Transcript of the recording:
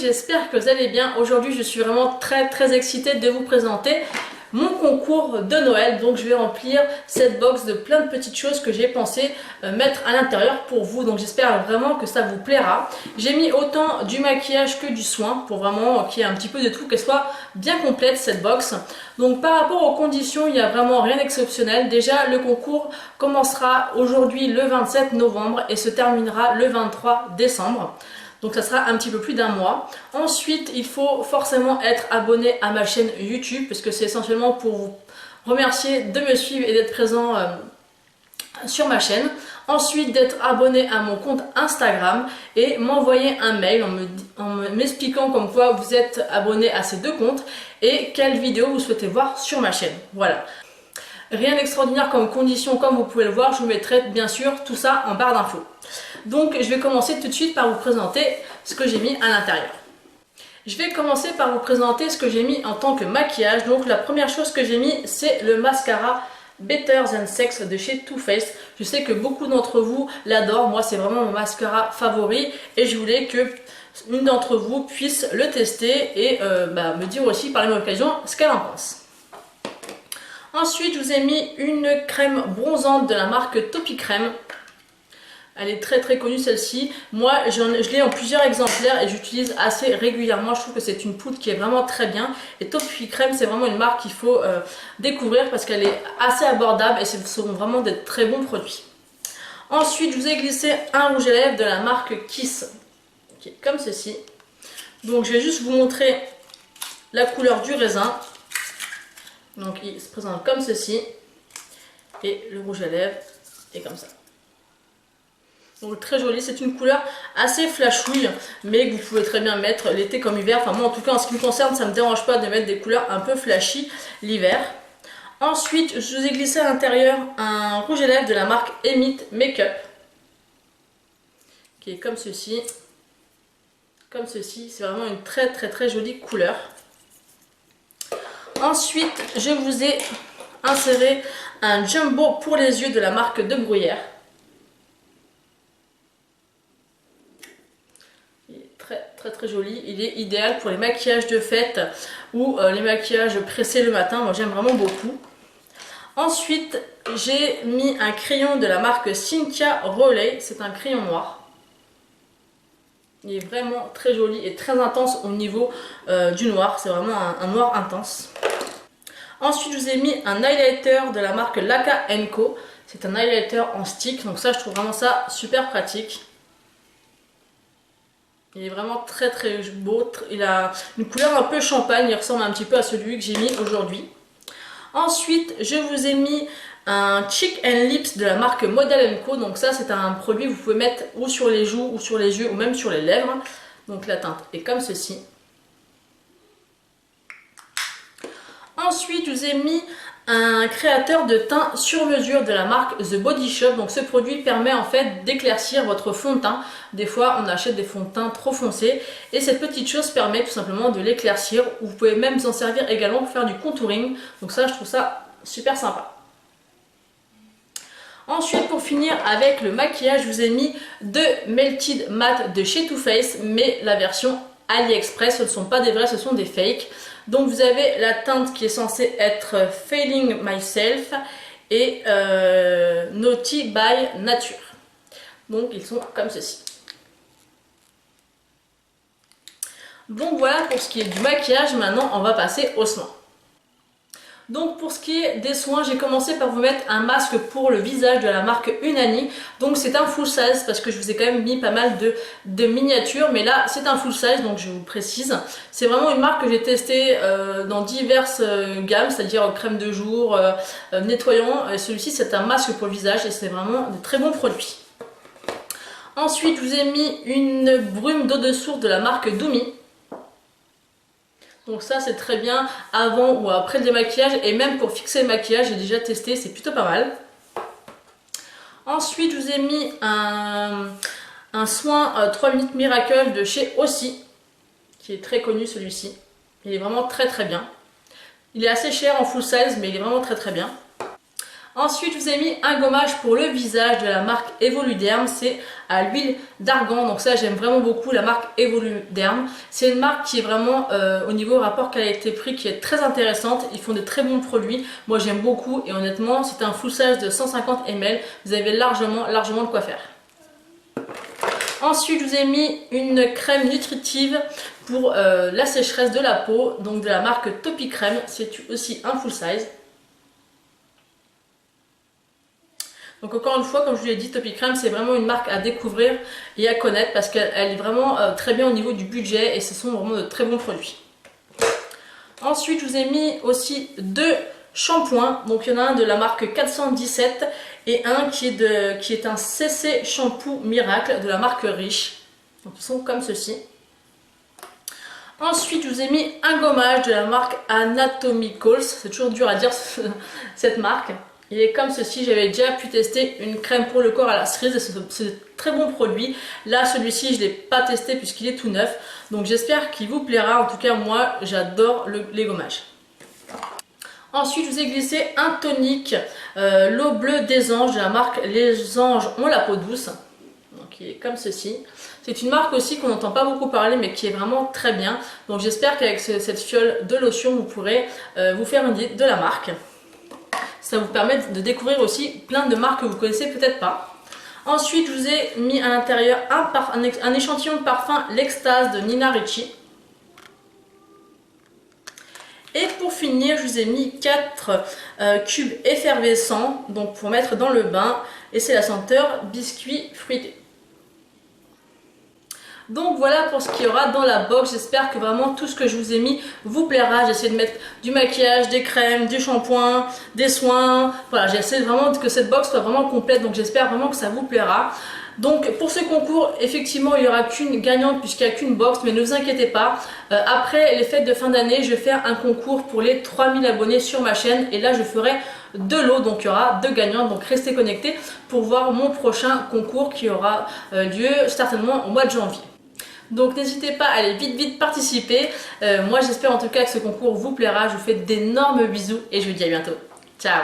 j'espère que vous allez bien. Aujourd'hui je suis vraiment très excitée de vous présenter mon concours de Noël. Donc je vais remplir cette box de plein de petites choses que j'ai pensé mettre à l'intérieur pour vous. Donc j'espère vraiment que ça vous plaira. J'ai mis autant du maquillage que du soin pour vraiment qu'il y ait un petit peu de tout, qu'elle soit bien complète cette box. Donc par rapport aux conditions, il n'y a vraiment rien d'exceptionnel. Déjà le concours commencera aujourd'hui le 27 novembre et se terminera le 23 décembre. Donc ça sera un petit peu plus d'un mois. Ensuite, il faut forcément être abonné à ma chaîne YouTube parce que c'est essentiellement pour vous remercier de me suivre et d'être présent sur ma chaîne. Ensuite, d'être abonné à mon compte Instagram et m'envoyer un mail en m'expliquant comme quoi vous êtes abonné à ces deux comptes et quelle vidéo vous souhaitez voir sur ma chaîne. Voilà. Rien d'extraordinaire comme condition, comme vous pouvez le voir, je vous mettrai bien sûr tout ça en barre d'infos. Donc je vais commencer tout de suite par vous présenter ce que j'ai mis à l'intérieur. Je vais commencer par vous présenter ce que j'ai mis en tant que maquillage. Donc la première chose que j'ai mis, c'est le mascara Better Than Sex de chez Too Faced. Je sais que beaucoup d'entre vous l'adorent, moi c'est vraiment mon mascara favori et je voulais que une d'entre vous puisse le tester et me dire aussi par la même occasion ce qu'elle en pense. Ensuite, je vous ai mis une crème bronzante de la marque Topi Crème. Elle est très connue celle-ci. Moi, je l'ai en plusieurs exemplaires et j'utilise assez régulièrement. Je trouve que c'est une poudre qui est vraiment très bien. Et Topi Crème, c'est vraiment une marque qu'il faut découvrir parce qu'elle est assez abordable et ce sont vraiment des très bons produits. Ensuite, je vous ai glissé un rouge à lèvres de la marque Kiss, qui est comme ceci. Donc, je vais juste vous montrer la couleur du raisin. Donc il se présente comme ceci et le rouge à lèvres est comme ça. Donc très joli, c'est une couleur assez flashouille mais que vous pouvez très bien mettre l'été comme hiver. Enfin moi en tout cas en ce qui me concerne ça ne me dérange pas de mettre des couleurs un peu flashy l'hiver. Ensuite je vous ai glissé à l'intérieur un rouge à lèvres de la marque Emit Makeup qui est comme ceci. Comme ceci, c'est vraiment une très jolie couleur. Ensuite, je vous ai inséré un jumbo pour les yeux de la marque De Bruyère. Il est très joli. Il est idéal pour les maquillages de fête ou les maquillages pressés le matin. Moi, j'aime vraiment beaucoup. Ensuite, j'ai mis un crayon de la marque Cynthia Rowley. C'est un crayon noir. Il est vraiment très joli et très intense au niveau du noir. C'est vraiment un noir intense. Ensuite, je vous ai mis un highlighter de la marque Laka & Co. C'est un highlighter en stick, donc ça, je trouve vraiment ça super pratique. Il est vraiment très beau. Il a une couleur un peu champagne, il ressemble un petit peu à celui que j'ai mis aujourd'hui. Ensuite, je vous ai mis un Cheek and Lips de la marque Model & Co. Donc ça, c'est un produit que vous pouvez mettre ou sur les joues, ou sur les yeux, ou même sur les lèvres. Donc la teinte est comme ceci. Ensuite, je vous ai mis un créateur de teint sur mesure de la marque The Body Shop. Donc ce produit permet en fait d'éclaircir votre fond de teint. Des fois, on achète des fonds de teint trop foncés et cette petite chose permet tout simplement de l'éclaircir. Vous pouvez même vous en servir également pour faire du contouring. Donc ça, je trouve ça super sympa. Ensuite, pour finir avec le maquillage, je vous ai mis deux Melted Matte de chez Too Faced, mais la version AliExpress. Ce ne sont pas des vrais, ce sont des fakes. Donc vous avez la teinte qui est censée être Failing Myself et Naughty by Nature. Donc ils sont comme ceci. Donc voilà pour ce qui est du maquillage. Maintenant on va passer aux soins. Donc pour ce qui est des soins, j'ai commencé par vous mettre un masque pour le visage de la marque Unani. Donc c'est un full size parce que je vous ai quand même mis pas mal de miniatures. Mais là c'est un full size donc je vous précise. C'est vraiment une marque que j'ai testée dans diverses gammes, c'est-à-dire crème de jour, nettoyant. Celui-ci c'est un masque pour le visage et c'est vraiment de très bons produits. Ensuite je vous ai mis une brume d'eau de source de la marque Doumi. Donc ça c'est très bien avant ou après le démaquillage et même pour fixer le maquillage, j'ai déjà testé, c'est plutôt pas mal. Ensuite je vous ai mis un soin 3 minutes Miracle de chez Aussie, qui est très connu celui-ci. Il est vraiment très bien. Il est assez cher en full size mais il est vraiment très bien. Ensuite, je vous ai mis un gommage pour le visage de la marque Evoluderm, c'est à l'huile d'argan, donc ça j'aime vraiment beaucoup la marque Evoluderm. C'est une marque qui est vraiment au niveau rapport qualité-prix qui est très intéressante, ils font de très bons produits, moi j'aime beaucoup et honnêtement c'est un full size de 150 ml, vous avez largement de quoi faire. Ensuite, je vous ai mis une crème nutritive pour la sécheresse de la peau, donc de la marque Topi Crème, c'est aussi un full size. Donc encore une fois, comme je vous l'ai dit, Topi Crème, c'est vraiment une marque à découvrir et à connaître parce qu'elle est vraiment très bien au niveau du budget et ce sont vraiment de très bons produits. Ensuite, je vous ai mis aussi deux shampoings. Donc il y en a un de la marque 417 et un qui est un CC Shampoo Miracle de la marque Riche. Donc ils sont comme ceci. Ensuite, je vous ai mis un gommage de la marque Anatomicals. C'est toujours dur à dire cette marque. Il est comme ceci, j'avais déjà pu tester une crème pour le corps à la cerise, c'est de très bon produit. Là, celui-ci, je ne l'ai pas testé puisqu'il est tout neuf. Donc j'espère qu'il vous plaira. En tout cas, moi, j'adore les gommages. Ensuite, je vous ai glissé un tonique, l'eau bleue des anges de la marque Les Anges ont la peau douce. Donc il est comme ceci. C'est une marque aussi qu'on n'entend pas beaucoup parler mais qui est vraiment très bien. Donc j'espère qu'avec cette fiole de lotion, vous pourrez vous faire une idée de la marque. Ça vous permet de découvrir aussi plein de marques que vous connaissez peut-être pas. Ensuite, je vous ai mis à l'intérieur un échantillon de parfum L'Extase de Nina Ricci. Et pour finir, je vous ai mis 4 cubes effervescents donc pour mettre dans le bain. Et c'est la senteur biscuit fruité. Donc voilà pour ce qu'il y aura dans la box, j'espère que vraiment tout ce que je vous ai mis vous plaira. J'ai essayé de mettre du maquillage, des crèmes, du shampoing, des soins, voilà, j'ai essayé vraiment que cette box soit vraiment complète, donc j'espère vraiment que ça vous plaira. Donc pour ce concours, effectivement il n'y aura qu'une gagnante puisqu'il n'y a qu'une box, mais ne vous inquiétez pas, après les fêtes de fin d'année, je vais faire un concours pour les 3000 abonnés sur ma chaîne et là je ferai 2 lots, donc il y aura 2 gagnantes, donc restez connectés pour voir mon prochain concours qui aura lieu certainement au mois de janvier. Donc n'hésitez pas à aller vite participer. Moi j'espère en tout cas que ce concours vous plaira. Je vous fais d'énormes bisous et je vous dis à bientôt. Ciao!